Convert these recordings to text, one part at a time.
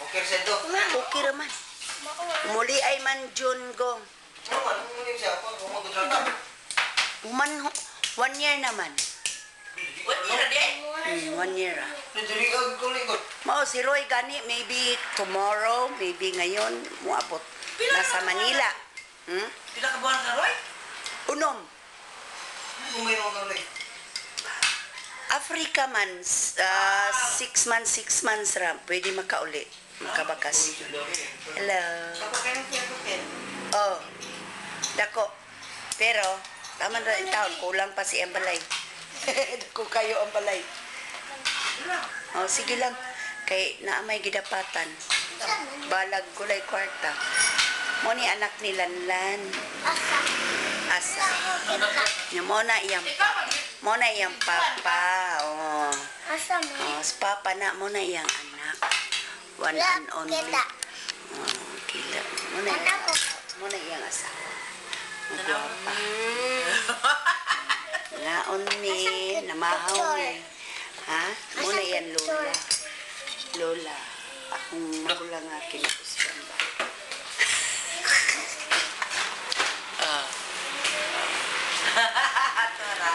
Okay, Sendo. Okay raman. Muli ay man June gong. Ano man, muli siya ako, kung mag-utrata. 1 year naman. 1 year day? 1 year ah. Nadirigag ko likod. Mao si Roy gani maybe tomorrow, maybe ngayon muabot nasa Manila. Pila ka buwan ka, Roy? Unom. Umayroon ka rin. Africa man 6 months ra pwede makauli, makabakas. Hello. Oh. Dako. Pero taman ra yung taon kulang pa si Ambalay. Dako kayo Ambalay. Oh, sige lang. Kay naamay gidapatan. Balag gulay kwarta. Mo ni anak ni Lanlan. Asa. Mo na iyang papa. Oh. Asa mo? Oh, si papa na mo na iyang anak. One and only. Oh, kila. Mo na iyang asawa. Magwapa. Naon ni, namahaw ni. Ha? Mo na yan lola. Lola. Akong magulang nga kinapusyan ba? Tora.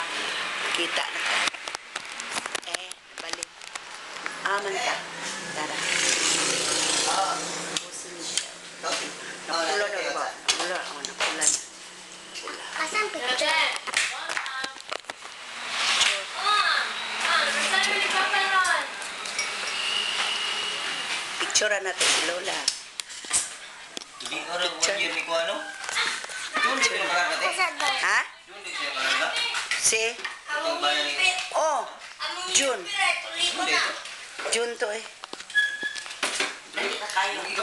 Kita na ka. Balik. Aman ka. Tara. Pusin siya. Napula na ba? Napula. Napula na. Asan picture? Picture natin si Lola. Hindi ko rin 1 year ni ko ano? Doon din yung marami. Asa doon? Ha? Doon din siya marami. Si? Itong bayan ni... Oh! June. Doon dito. June to eh. Dali ka kayo. Hindi ko